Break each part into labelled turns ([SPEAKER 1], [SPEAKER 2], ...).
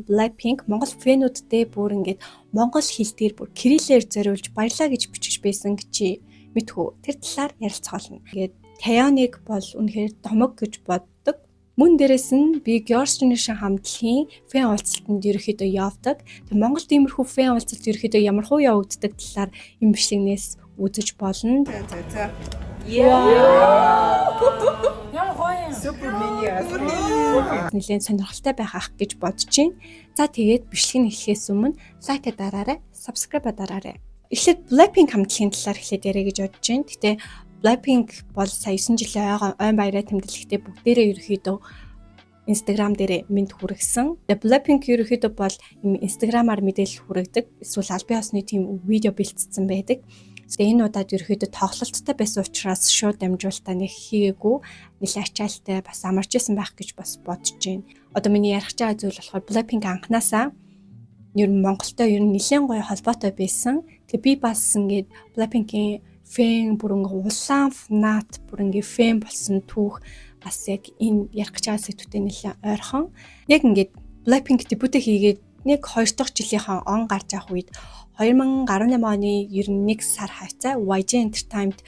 [SPEAKER 1] Blackpink Монгол фэнүүдтэй бүр ингээд монгол хэлээр бүр кириллээр зориулж баярлаа гэж бичиж байсан гэж мэдхүү. Тэр талаар ярилцгаална. Тэгээд Taeyeonыг бол үнэхээр домог гэж боддог. Мөн дээрэс нь би Girls' Generation хамтлагийн фэн уулзалтанд ерөөхдөө явдаг. Тэг Монголд иймэрхүү фэн уулзалт ерөөхдөө ямар хуу явагддаг талаар юм бичлэгнээс үзэж болно.
[SPEAKER 2] За.
[SPEAKER 3] Супер мини.
[SPEAKER 1] Нэлээд сонирхолтой байх ах гэж бодож байна. За тэгээд бичлэг нь эхлэхээс өмнө лайк дараарай, subscribe дараарай. Эхлээд Blackpink хамтлагийн талаар эхлээд яриа гэж бодож байна. Гэтэ Blackpink бол сая 9 жилийн ойн баяраа тэмдэглэхдээ бүгдээрээ ерөөхдөө Instagram дээр мэд хүргэсэн. Тэгээ Blackpink ерөөхдөө бол Instagram-аар мэдээлэл хүргэдэг. Эсвэл аль бие усны тийм видео бэлтцсэн байдаг. Тэгээ энэ удаад ерөөхдөө тоглолттой байсан учраас шууд дамжуулалтаа нэг хийгээгүй. Нэлээд ачаалттай бас амарч исэн байх гэж бас бодож байна. Одоо миний ярих чагаа зүйл болохоор Blackpink анханасаа ер нь Монголтой ер нь нэлээд гоё холбоотой байсан. Тэгээ би бас ингээд Blackpink-ийн фэн бүр ингээ улаан фанат бүр ингээ фэн болсон түүх бас яг энэ ярих чагаа сэдвүүтэй нэлээд ойрхон. Яг ингээд Blackpink дебютээ хийгээд нэг 2 дахь жилийнхаа он гарч авах үед 2018 оны ер нь 1 сар хавцаа YG Entertainment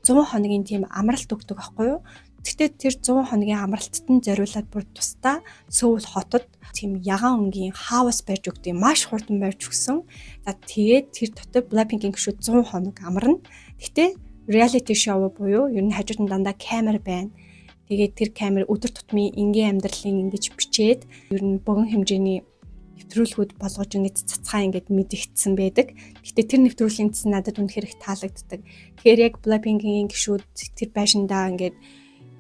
[SPEAKER 1] 100 хоногийн тийм амралт өгдөг байхгүй юу? Гэхдээ тэр 100 хоногийн амралтад нь зориулаад бүр тусдаа Сөүл хотод тийм ягаан өнгийн хаус барьж өгдөг, маш хурдан барьж өгсөн. За тэгээд тэр дотор Blackpink-ийн гişүүд 100 хоног амарна. Гэхдээ reality show буюу ер нь хажууд нь дандаа камер байна. Тэгээд тэр камер өдөр тутмын энгийн амьдралын ингэж бичээд ер нь богино хэмжээний нэвтрүүлгүүд болгож ингэж цацхаа ингэж мэдэгдсэн байдаг. Гэхдээ тэр нэвтрүүлгийн цэс надад үнэхээр их таалагддаг. Тэгэхээр яг Blackpink-ийн гişүүд тэр байшиндаа ингэж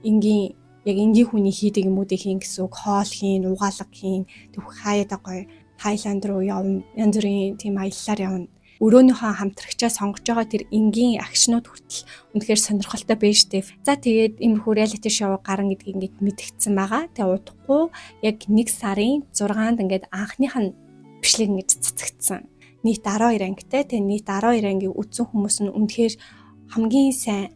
[SPEAKER 1] энгийн яг энгийн хүний хийдэг юмуудыг хийн гэсэн үг, хоол хийн, угаалга хийн, төвх хаяада гоё Тайланд руу явна, янз бүрийн тийм аяллаар явна. Өрөөнийхөө хамтрагчаа сонгож байгаа тэр энгийн агшнууд хүртэл үнэхээр сонирхолтой байж тээ. За тэгээд иймэрхүү reality show гарна гэдгийг ингэж мэдгдсэн байгаа. Тэгээ удахгүй яг 1 сарын 6-нд ингэж анхных нь бичлэг ингэж цацагдсан. Нийт 12 ангитай. Тэгээ нийт 12 ангийг үзсэн хүмүүс нь үнэхээр хамгийн сайн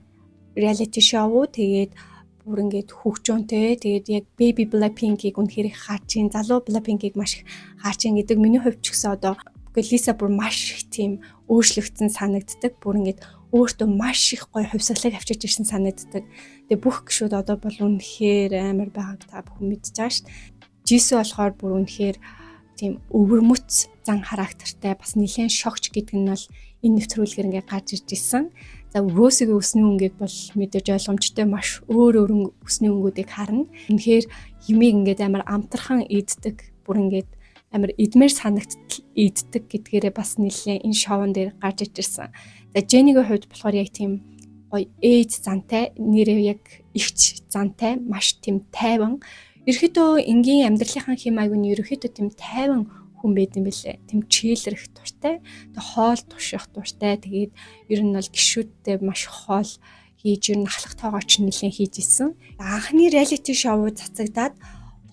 [SPEAKER 1] reality show. Тэгээд бүр ингэж хөгжөөнтэй. Тэгээд яг Baby Blackpink-ийг үнэхээр их харж ин, залуу Blackpink-ийг маш их харж ин гэдэг миний хувьд ч гэсэн одоо Лиса бүр маш их тийм өөрчлөгдсөн санагддаг. Бүр ингээд өөртөө маш их гоё хувьсгалыг авчиж ирсэн санагддаг. Тэгээ бүх гişүүд одоо бол үнэхээр амар байгааг та бүхэн мэдж байгаа шүү дээ. Jisoo болохоор бүр үнэхээр тийм өвөрмөц зан характертай, бас нэлээд шогч гэдэг нь бол энэ нэвтрүүлгээр ингээд гарч ирж исэн. За Rose-ийн өсний өнгөийг бол мэдээж ойлгомжтой маш өөр өсний өнгүүдийг харна. Үнэхээр юмыг ингээд амар амтархан иддэг. Бүр ингээд амар эдмэр санагдтал иддэг гэдгээрээ бас нэлээд энэ шоун дээр гарч ижирсэн. За Jenny-гийн хувьд болохоор яг тийм гоё ээж зантай, нэрээ яг ихч зантай, маш тийм тайван. Ерөөхдөө энгийн амьдралынхаа хэм маяг нь ерөөхдөө тийм тайван хүн байд юм бэлээ. Тийм чийлрэх дуртай, тэг хоол туших дуртай. Тэгээд ер нь бол гişүүдтэй маш хоол хийж ер нь ахлах тоогоо ч нэлээд хийж исэн. Анхны reality show цацагдаад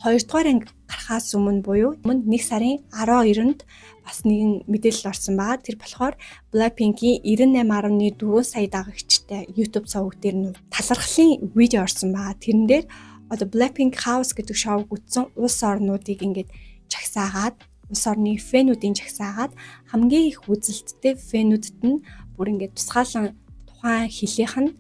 [SPEAKER 1] 2 дугаар анги гарахаас өмнө буюу 1 сарын 12-нд бас нэгэн мэдээлэл орсон байгаа. Тэр болохоор Blackpink-ийн 98.4 сая дагагчтай YouTube цовог дээр нь талархлын видео орсон байгаа. Тэрэн дээр одоо Blackpink House гэдэг шоуг үзсэн улс орнуудыг ингээд чагсаагаад, улс орны фэнүүдийн чагсаагаад хамгийн их үзэлттэй фэнүүдэд нь бүр ингээд тусгаалan тухайн хэлийнх нь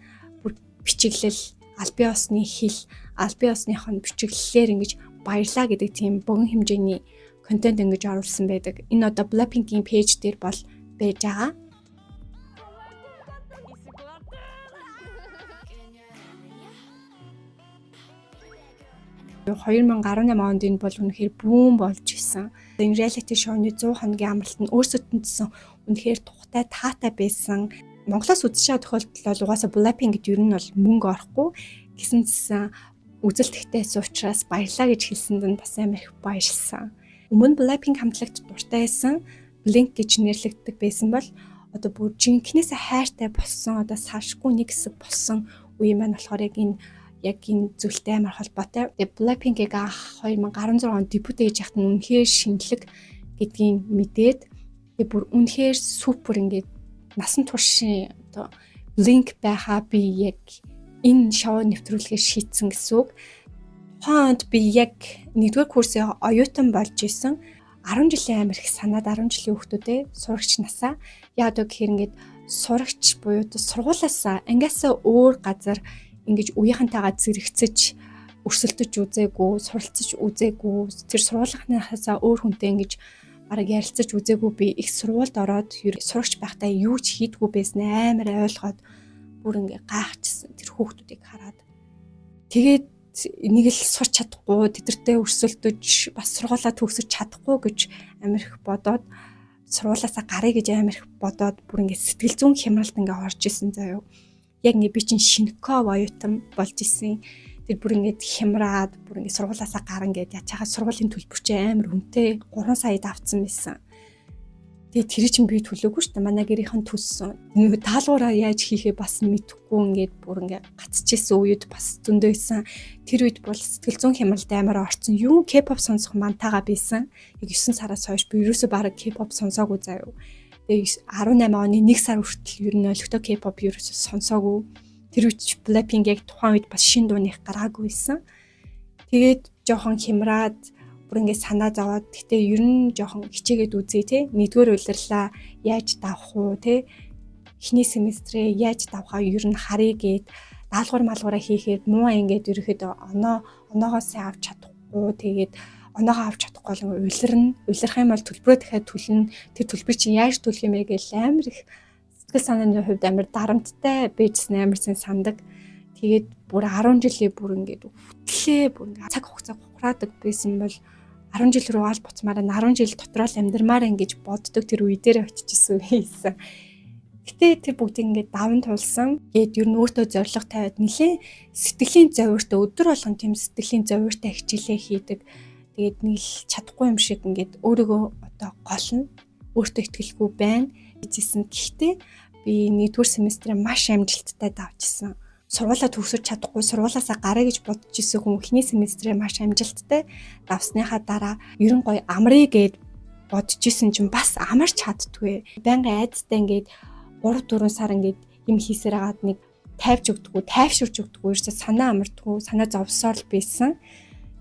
[SPEAKER 1] бүр бичиглэл, аль бие усны хэл, аль бие усных нь бичиглэлээр ингэж баярлаа гэдэг тийм богино хэмжээний контент ингэж оруулсан байдаг. Энэ одоо Blackpink-ийн пэйж дээр бол байж байгаа. — 2018 онд энэ бол үнэхээр бүүн болж исэн. Энэ reality show-ны 100 хоногийн амралт нь өөрсдөд нь үнэхээр тухтай таатай байсан. Монголоос үзэж байгаа тохиолдолд бол угаасаа Blackpink гэдэг ер нь бол мөнгө орохгүй гэсэн зэсэн үзэлтгтэйс учраас баярлаа гэж хэлсэнд нь бас амар их баярлсан. Өмнө Blackpink хамтлагт дуртай байсан Blink гэж нэрлэгддэг байсан бол одоо бүр жинкнээс хайртай болсон, одоо салшгүй нэг хэсэг болсон үе маань болохоор яг энэ зүйлтэй амар холбоотой. Тэгээ Blackpink-ийг 2016 онд дебют хийж яхад нь үнэхээр шинэлэг гэдгийг мэдээд тэгээ бүр үнэхээр супер ингээд насан туршийн одоо Blink байхаа би яг энэ шоу нэвтрүүлгээ шийдсэн гэсэн үг. Тухайд би яг 1-р курсын оюутан болж исэн. 10 жилийн амир их санаад 10 жилийн хүүхдүүдээ сурагч насаа яад гэхээр ингээд сурагч буюу сургуулаасаа ангиасаа өөр газар ингэж үеийнхэнтэйгээ зэрэгцэж өрсөлдөж үзээгүй, суралцж үзээгүй, тэр сургуулийнхнаасаа өөр хүнтэй ингэж бараг ярилцаж үзээгүй би их сургуульд ороод сурагч байхдаа юу ч хийдгүү байсан амар ойлгоод бүр ингээ гайхчихсан тэр хүүхдүүдийг хараад. Тэгээд нэг л сурч чадахгүй, тэдэртэй өрсөлдөж бас сургуулаа төгсөж чадахгүй гэж амирх бодоод сургуулаасаа гарыг гэж амирх бодоод бүр ингээ сэтгэл зүйн хямралд ингээ орж исэн заяа. Яг ингээ би чинь шинэко оюутан болж исэн. Тэр бүр ингээд хямраад бүр ингээд сургуулаасаа гарan гэд ячаагаа сургуулийн төлбөрч амар хүнтэй 3 саяд авцсан байсан. Тэгээ тэр чинь би төлөөгүй шүү дээ. Манай гэрийнхэн төлсөн. Нэг таалгаараа яаж хийхээ бас мэдэхгүй ингээд бүр ингээд гацчихсэн үед бас зөндөө байсан. Тэр үед бол сэтгэл зүйн хямралд амар орцсон. Юу K-pop сонсох мантайгаа байсан. Яг 9 сараас хойш би ерөөсөө бараг K-pop сонсоогүй заяа. Тэгээ 18 оны 1 сар хүртэл ер нь олигтой K-pop ерөөсөө сонсоогүй. Тэр үед Blackpink яг тухайн үед бас шин дууных гараагүй байсан. Тэгээд жоохон хямраад бүр ингээд санаа зовоод гэтээ ер нь жоохон хичээгээд үзье те. Нэгдүгээр улирлаа яаж давах уу те. Эхний семестрээ яаж давхаа ер нь харъя гээд даалгавар малгаараа хийхэд муу ингээд ерөөхдөө оноогоос авч чадахгүй. Тэгээд оноогоо авч чадахгүй бол улирна. Улирах юм бол төлбөрөө дахиад төлнө. Тэр төлбөр чинь яаж төлөх юм бэ гэж амар их сэтгэл санааны хувьд амар дарамттай байжсэн амарсан сандаг. Тэгээд бүр 10 жилийн бүр ингээд хөтлөө бүр ингээд цаг хугацаа ухраадаг байсан бол 10 жил рүү аль буцмаар 10 жил дотроо л амьдрмаар ингэж боддог тэр үе дээр очижсэн байсан. Гэтэ тэр бүгдийг ингээд даван тулсан. Гээд ер нь өөртөө зориг тавиад нэлээ сэтгэлийн зовиртой өдөр болгон тийм сэтгэлийн зовиртой хичээлээ хийдэг. Тэгээд нэг л чадахгүй юм шиг ингээд өөрийгөө одоо голно. Өөртөө итгэлгүй байна гэжсэн. Гэхдээ би 1-р семестрээ маш амжилттай давжсэн. Сургуулаа төгсөж чадахгүй, сургуулаасаа гараа гэж бодож исэн хүн эхний семестрээ маш амжилттай давсныхаа дараа ер нь гоё амрыг гэд бодож исэн чинь бас амарч чаддгүй. Байнгын айдастай ингээд 3-4 сар ингээд юм хийсээр агаад нэг тайвж өгдөггүй, тайвширч өгдөггүй, ерөөсө санаа амардгүй, санаа зовсоор л байсан.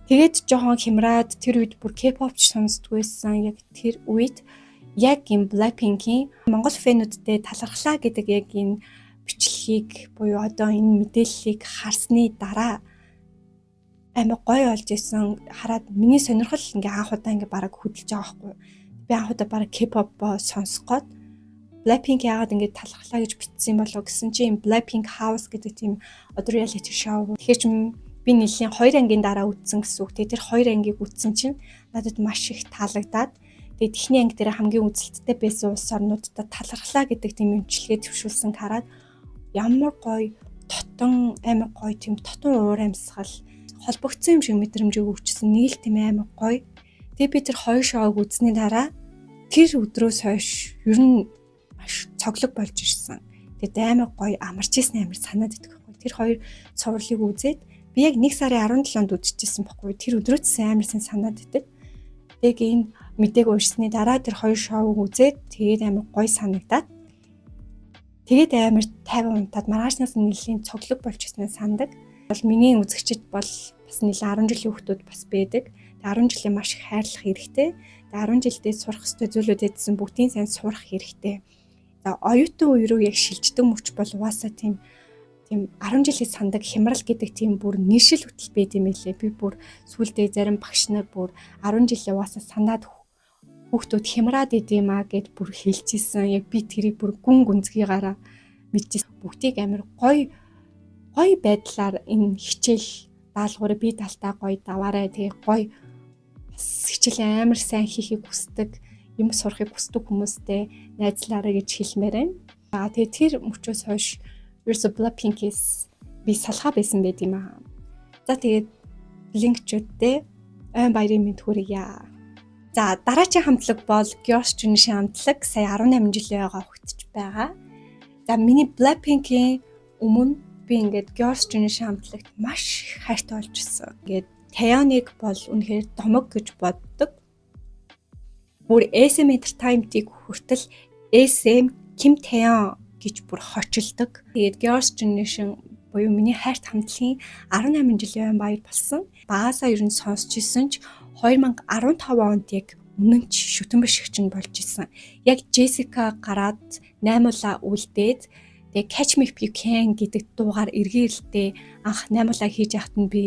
[SPEAKER 1] Тэгээд жоохон хямраад тэр үед бүр K-pop ч сонсдгүйсэн. Яг тэр үед яг юм Blackpink-ийн Монгол фэнүүдтэй талархлаа гэдэг яг энэ бичлэгийг буюу одоо энэ мэдээллийг харсны дараа амар гоё болж исэн. Хараад миний сонирхол ингээ анх удаа ингээ бараг хөдөлж байгаа байхгүй. Би анх удаа бараг K-pop сонсгоод Blackpink яагаад ингээ талархлаа гэж бичсэн болов гэсэн чинь Blackpink House гэдэг тийм одоо reality show. Тэгэхээр чи би нэлийн 2 ангийн дараа үзсэн гэсэн үг. Тэр 2 ангийг үзсэн чинь надад маш их таалагдаад тэгээд эхний анги дээр хамгийн үзэлттэй байсан улс орнуудад талархлаа гэдэг тийм юмчлэгээ төвшүүлсэн хараад ямар гоё дотон амар гоё тийм дотон уур амьсгал холбогдсон юм шиг мэдрэмжийг өгчсөн нэг л тийм амар гоё. Тэгээ би тэр 2 шоуг үзсний дараа тэр өдрөөс хойш ер нь маш цоглог болж ирсэн. Тэгээд амар гоё амарч ирсэн амар санаад идэх байхгүй. Тэр 2 цувралыг үзээд би яг 1 сарын 17-нд үзчихсэн байхгүй. Тэр өдрөөс амар сан санаад идэг. Яг энэ мэдээг уншсны дараа тэр 2 шоуг үзээд тэгээд амар гоё санагдаад тэгээд амар 50 унтаад маргаашнаас нэлийн цоглог болж ирснээр сандаг. Бол миний үзэгчид бол бас нэлийн 10 жилийн хүүхдүүд бас байдаг. Тэгээд 10 жилийн маш их хайрлах хэрэгтэй. Тэгээд 10 жилдээ сурах ёстой зүйлүүдэдсэн бүгдийн сайн сурах хэрэгтэй. За оюутан үе рүү яг шилждэг мөч бол угаасаа тийм 10 жилийн сандаг хямрал гэдэг тийм бүр нэршил хөтөл байд юм лээ. Би бүр сүулдэ зарим багш нар бүр 10 жилийн угаасаа санаад хүүхдүүд хямраад идэм аа гэд бүр хэлчихсэн. Яг би тэрийг бүр гүн гүнзгийгаараа мэдчихсэн. Бүгдийг амар гоё байдлаар энэ хичээл даалгаврыг би талтаа гоё даваарай. Тэгээ гоё бас хичээл амар сайн хийхийг хүсдэг, юм сурахыг хүсдэг хүмүүстэй найзлаарай гэж хэлмээр байна. Тэгээ тэр мөчөөс хойш ерөөсө Blackpink-ээс би салхаа байсан байт юм аа. За тэгээд линкчүүдтэй ой баярын мэд хүргье. За дараагийн хамтлаг бол Girls' Generation хамтлаг сая 18 жилийн байгаа хөгтөж байгаа. За миний Blackpink-ийн өмнө би ингээд Girls' Generation хамтлагт маш хайртай болж ирсэн. Ингээд Taeyeonыг бол үнэхээр домог гэж боддог. Бүр SM Entertainment-ийг хүртэл SM Kim Taeyeon гэж бүр хочилдог. Тэгээд Girls' Generation буюу миний хайрт хамтлагийн 18 жилийн баяр болсон. Багасаа ер нь сонсч ирсэн ч 2015 онд яг үнэн ч шүтэн бишгч нь болж исэн. Яг Джессика гараад 8 үлдээд тэгээ Catch Me If You Can гэдэг дуугаар эргээрэлтэй анх 8 хийж яхад нь би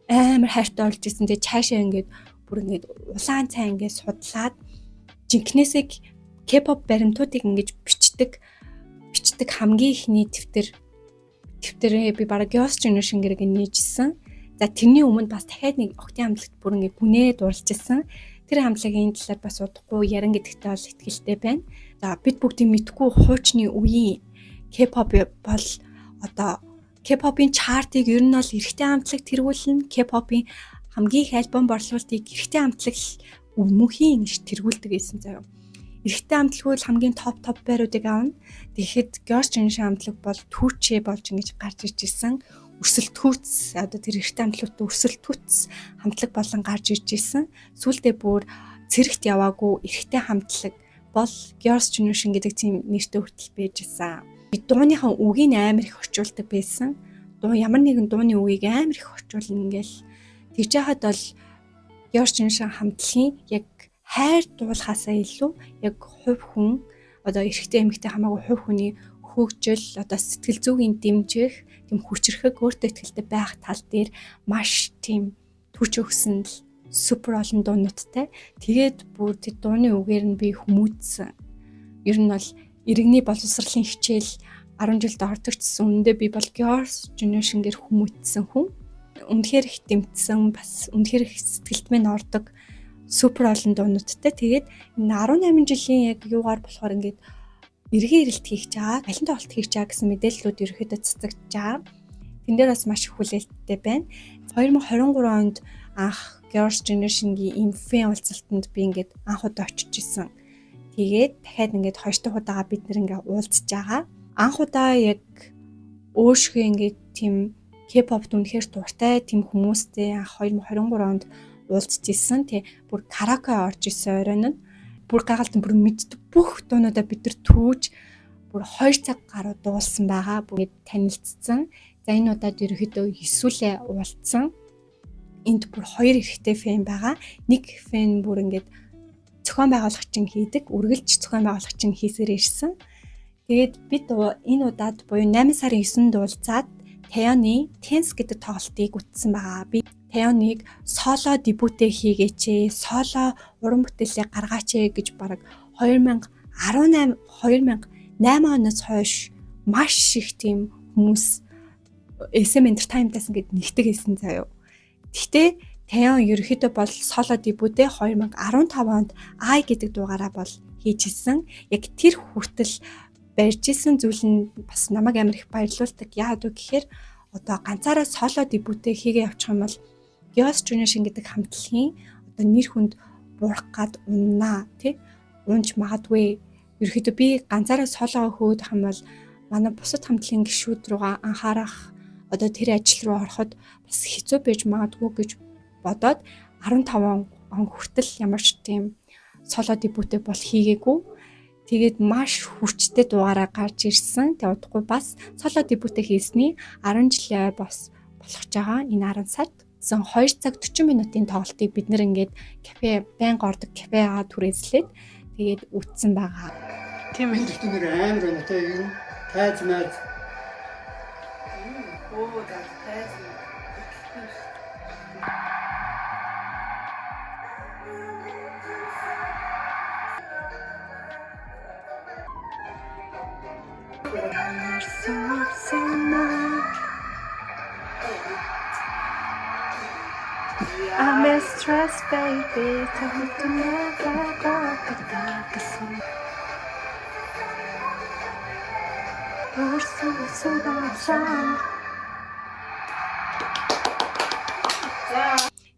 [SPEAKER 1] амар хайртай болж исэн. Тэгээ цаашаа ингээд бүр ингээд улаан цай ингээд судлаад жинкнээсээ K-pop баримтуудыг ингэж бичдэг хамгийн ихний дэвтэрээ би бараг Girls' Generation гэрэг нээжсэн. За тэрний өмнө бас дахиад нэг октын хамтлагт бүр ингээд гүнээ дурлжсэн. Тэр хамтлагийн талаар бас удахгүй яран гэдэгтээ бол итгэлтэй байна. За бид бүгдийг мэдгүй хуучны үеийн K-pop бол одоо K-pop-ийн чартыг ер нь бол эрэгтэй хамтлагт тэргүүлнэ. K-pop-ийн хамгийн их альбом борлуулалтыг эрэгтэй хамтлаг мөнхийн гэж тэргүүлдэг гэсэн заяа. Эрэгтэй хамтлагууд хамгийн топ байруудыг авна. Тэгэхэд Girls' Generation хамтлаг бол түүчээ болж ингэж гарч иж исэн. Өрсөлдөхүйц одоо тэр эрэгтэй хамтлагуудад өрсөлдөхүйц хамтлаг болон гарч иж исэн. Сүүлдээ бүр цэрэгт яваагүй эрэгтэй хамтлаг бол Girls' Generation гэдэг тийм нэртэй хүртэл байж исэн. Би дууныхаа үгийг амар их орчуулдаг байсан. Ямар нэгэн дууны үгийг амар их орчуулна ингээл тэгж яхад бол Girls' Generation хамтлагийн яг хайр дуулахаасаа илүү яг хувь хүн одоо эрэгтэй эмэгтэй хамаагүй хувь хүний хөгжил одоо сэтгэл зүйн дэмжих тийм хүчрхэг өөртөө ихтэй байх тал дээр маш тийм түвч өгсөн л супер олон дуунуудтай. Тэгээд бүр тэр дууны үгээр нь би хүмүүжсэн. Ер нь бол иргэний боловсролын хичээл 10 жилд ордогчсон. Үндэ би бол Girls' Generation гэр хүмүүжсэн хүн. Үнэхээр их дэмжсэн бас үнэхээр их сэтгэлд минь ордог супер олон дуунуудтай. Тэгээд энэ 18 жилийн яг юугаар болохоор ингээд эргээ ирэлт хийх чагаа, алин тоглолт хийх чагаа гэсэн мэдээллүүд ерөөхдөө цацагдж байгаа. Тэн дээр бас маш их хүлээлттэй байна. 2023 онд анх Girls' Generation-гийн ийм фэн уулзалтанд би ингээд анх удаа очиж исэн. Тэгээд дахиад ингээд хоёр дахь удаага бид нэр ингээд уулзж байгаа. Анх удаа яг өөршгөө ингээд тийм K-pop үнэхээр дуртай тийм хүмүүстэй анх 2023 онд уулзж исэн. Тэ бүр караоке орж исэн оройн нь бүр гайхалтай бүр мэддэг бүх дуунуудаа бид нар түүж бүр 2 цаг гаруй дуулсан байгаа. Бүр танилцсан. За энэ удаад ерөөхдөө эсвэл уулзсан. Энд бүр 2 эрэгтэй фэн байгаа. Нэг фэн бүр ингээд зохион байгуулагчин хийдэг, үргэлж зохион байгуулагчин хийсээр ирсэн. Тэгээд бид энэ удаад буюу 8 сарын 9-нд уулзаад Taeyeon-ы Tense гэдэг тоглолтыг үтсэн байгаа. Би Taeyeon-ыг соло дебютээ хийгээч, соло уран бүтээлээ гаргаач гэж бараг 2008 оноос хойш маш их тийм хүмүүс SM Entertainment-аас ингээд нэгдэг байсан заяа. Гэхдээ Taeyeon ерөөхдөө бол соло дебютээ 2015 онд I гэдэг дугаараа бол хийж исэн. Яг тэр хүртэл барьж исэн зүйл нь бас намайг амар их баярлуулдаг. Яагаад вэ гэхээр одоо ганцаараа соло дебютээ хийгээ явчих юм бол Girls' Generation гэдэг хамтлагийн одоо нэр хүнд буурах гад уннаа тий унж магадгүй. Ерөөхдөө би ганцаараа соло хөөдөх юм бол манай бусад хамтлагийн гишүүд руугаа анхаарах одоо тэр ажил руу ороход бас хэцүү байж магадгүй гэж бодоод 15 он хүртэл ямар ч тийм соло дебютээ бол хийгээгүй. Тэгээд маш хүчтэй дугаараа гарч ирсэн. Тэгээд удахгүй бас соло дебютээ хийсний 10 жилээ бас болох байгаа. Энэ 10 сард 2 цаг 40 минутын тоглолтыг бид нэр ингээд кафе байнга ордог кафе аваад түрээслээд тэгээд үтсэн байгаа.
[SPEAKER 3] Тийм ээ.
[SPEAKER 2] Их түнэр амар байна те юу тайз маяг.
[SPEAKER 3] Оо тайз.
[SPEAKER 1] I'm a stress baby, tell me to never go back to sleep.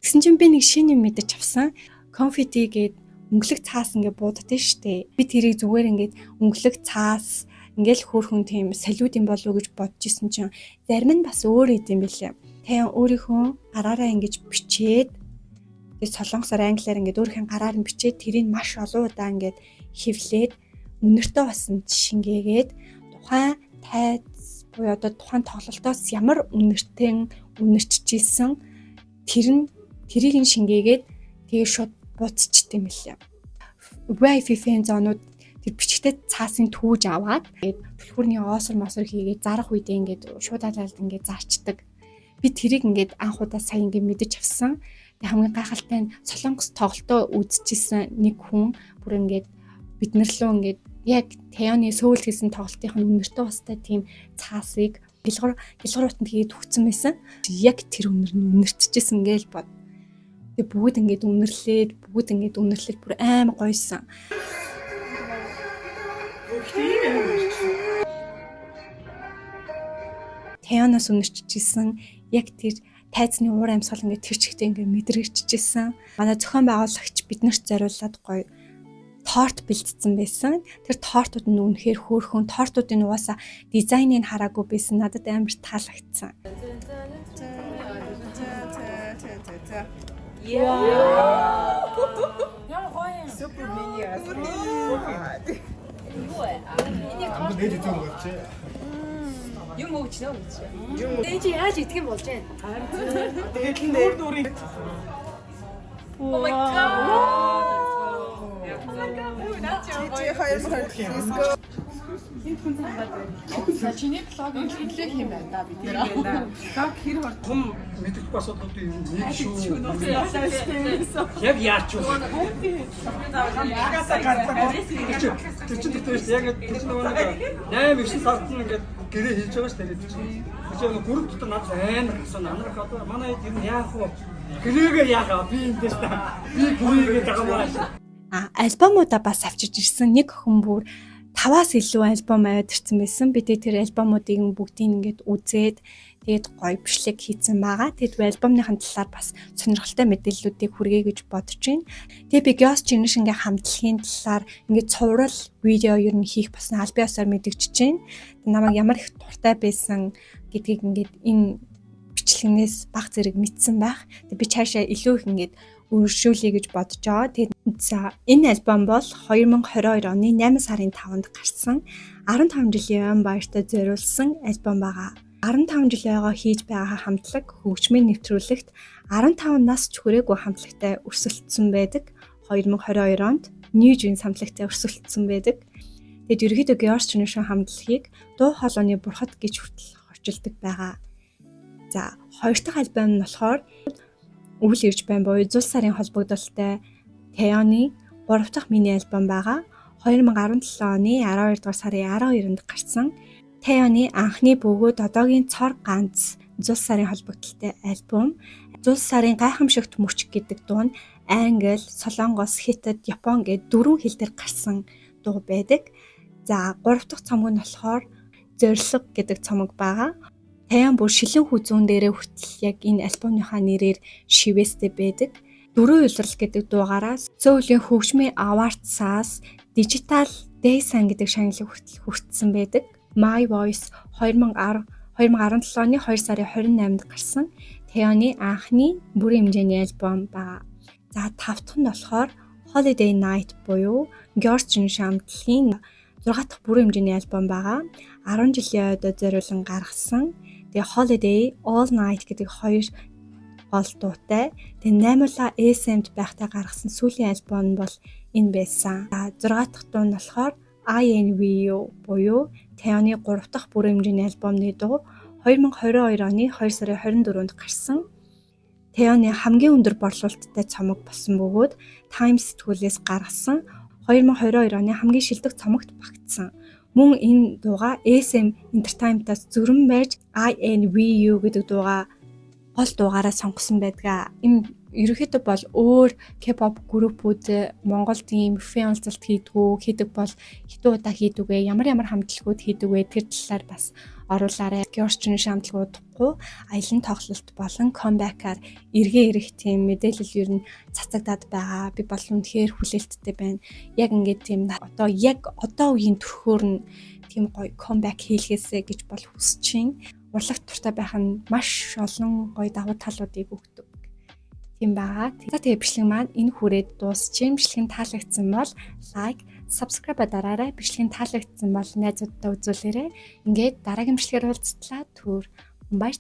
[SPEAKER 1] Тэгсэн чинь би нэг шинэ юм мэдэж авсан. Confetti гээд өнгөлөг цаас ингээ бууддаг штэ. Би тэрийг зүгээр ингээд өнгөлөг цаас ингээл хөөрхөн тийм салют юм болов уу гэж бодож исэн чинь зарим нь бас өөр идэм билээ. Taeyeon өөрийнхөө гараараа ингэж бичээд тэгээд солонгосоор англиар ингээд өөрхийн гараар нь бичээд тэрийг маш олон удаа ингээд хевлээд үнэртээ басан шингээгээд тухайн тайз буюу одоо тухайн тоглолтоос ямар үнэрчижсэн тэрийг нь шингээгээд тэгээд шууд буцчихдээ юм лээ. Wi-Fi фэн зоонууд тэр бичгтээ цаасын түүж аваад тэгээд түлхүүрний оосор мосор хийгээд зарах үедээ ингээд шууд алаад ингээд зарчдаг. Би тэрийг ингээд анхудаа сая ингээд мэдэж авсан. Тэг хамгийн гайхалтай нь Солонгос тоглолтоо үзчихсэн нэг хүн бүр ингээд биднэр лөө ингээд яг Тэоны сөүл хийсэн тоглолтын үнэртэй бастай тийм цаасыг гэлгууртанд хийгээд өгсөн байсан. Яг тэр үнэр нь үнэрчжсэн гээл бод. Тэг бүгд ингээд үнэрлээд бүр аим гойсон. Тэоноос үнэрчжсэн яг тэр тайзны уур амьсгал ингээд тэр чигтээ ингээд мэдрэгчжсэн. Манай зохион байгуулагч биднэрт зориулаад гоё торт бэлдсэн байсан. Тэр тортууд нь үнэхээр хөөрхөн. Тортуудын угаасаа дизайныг хараагүй байсан. Надад амар таалагдсан.
[SPEAKER 4] Супер мини.
[SPEAKER 2] 아무 내지 좀 거지.
[SPEAKER 3] Юм өгч нөө гэж. Ээж яаж идэх юм болж байна?
[SPEAKER 4] Тэгээд нүүр дүүрийн.
[SPEAKER 3] Oh my god.
[SPEAKER 4] Чи хоёр мөр.
[SPEAKER 5] Чиний блогийг хэлэх юм байна да бид нэр.
[SPEAKER 4] Тав хэр бол
[SPEAKER 2] 좀 мэдэх асуудлуудыг нэг шүү.
[SPEAKER 6] Яг яач вэ?
[SPEAKER 4] агасаа гарсан.
[SPEAKER 2] Тэр чинь тэгтээс яг тэр чинь нэг 8-9 сард нь ингээд гэрээ хийж байгаа ш тэгээд чинь. Тэр чинь гүрэн дотор надад амар хасан анарх одоо манай хэд юм яах вэ? Гэрээгээ яахаа би энэ та. Би гэрээгээ дагамаа.
[SPEAKER 1] Альбомуудаа бас авчиж ирсэн. Нэг охин бүр 5-аас илүү альбом аваад ирсэн байсан. Би тэр альбомуудыг бүгдийг ингээд үзээд тэгээд гоё бичлэг хийсэн байгаа. Тэгээд альбомныхын талаар бас сонирхолтой мэдээллүүдийг хүргэе гэж бодож байна. Тэгээд би Girls' Generation-гийн хамтлагийн талаар ингээд цуврал видео ер нь хийх болсон аль биесээр мэдэгдэж байна. Намайг ямар их дуртай байсан гэдгийг ингээд энэ бичлэгнээс баг зэрэг мэдсэн байх. Тэгээд би цаашаа илүү их ингээд өршүүлье гэж бодож байгаа. Тэгээд за энэ альбом бол 2022 оны 8 сарын 5-нд гарсан 15 жилийн баяртай зориулсан альбом байгаа. 15 жилийнхаа хийж байгаа хамтлаг хөгжмийн нэвтрүүлэгт 15 нас ч хүрээгүй хамтлагтай өрсөлдсөн байдаг. 2022 онд New Jeans хамтлагтай өрсөлдсөн байдаг. Тэгэд ерөөдөө Girls' Generation хамтлагийг дуу хоолойны бурхад гэж хүртэл орчилдог байгаа. За хоёр дахь альбом нь болохоор Үйл ирж байна буюу Зул сарын холбогдолтой Тэоны 3 дахь мини альбом байгаа. 2017 оны 12 дугаар сарын 12-нд гарсан Тэоны анхны бөгөөд одоогийн цор ганц Зул сарын холбогдолтой альбом. Зул сарын гайхамшигт мөч гэдэг дуу нь англи, солонгос, хятад, япон гэд 4 хэл дээр гарсан дуу байдаг. За 3 дахь цомог нь болохоор Зорилго гэдэг цомог байгаа. Тэон бүр шилэн хүзүүн дээрээ хүртэл яг энэ альбомынхаа нэрээр шивэстэй байдаг. Дөрөв улирал гэдэг дуугаараа Сөүлийн хөгжмийн Awards-аас Digital Daysan гэдэг шагналыг хүртэл хүртсэн байдаг. My Voice 2017 оны 2 сарын 28-нд гарсан Тэоны анхны бүрэн хэмжээний альбом байгаа. За 5 дахь нь болохоор Holiday Night буюу Girls' Generation хамтлагийн 6 дахь бүрэн хэмжээний альбом байгаа. 10 жилийн ойдоо зориулан гаргасан. Тэгээ Holiday All Night гэдэг хоёр гол дуутай. Тэгээ 8-ла SM-д байхдаа гаргасан сүүлийн альбом бол энэ байсан. За 6 дахь дуу нь болохоор INVU буюу Тэоны 3 дахь бүрэн хэмжээний альбомны дуу 2022 оны 2 сарын 24-нд гарсан. Тэоны хамгийн өндөр борлуулалттай цомог болсон бөгөөд Time сэтгүүлээс гаргасан 2022 оны хамгийн шилдэг цомогт багтсан. Мөн энэ дууга SM Entertainment-аас зүрэн байж INVU гэдэг дууга гол дуугаараа сонгосон байдаг. Энэ ерөнхийдөө бол өөр K-pop группүүд Монголд ийм фэн уулзалт хийдэг бол хэдэн удаа хийдэгвэ, ямар хамтлагууд хийдэгвэ тэр талаар бас оруулаарай. Girls' Generation хамтлагуудахгүй аялан тоглолт болон comeback-аар эргээ ирэх тийм мэдээлэл ер нь цацагдаад байгаа. Би бол үнэхээр хүлээлттэй байна. Яг ингээд тийм одоо үеийн төрхөөр нь тийм гоё comeback хийлгээсэй гэж бол хүсэж байна. Урлагт туртай байх нь маш олон гоё давуу талуудыг өгдөг. Тийм байгаа. За тэгээ бичлэг маань энэ хүрээд дуусчихын. Бичлэг нь таалагдсан бол лайк, subscribe дараарай. Бичлэг нь таалагдсан бол найзуудтай үзүүлээрэй. Ингээд дараагийн бичлэгээр уулзтлаа. Баяр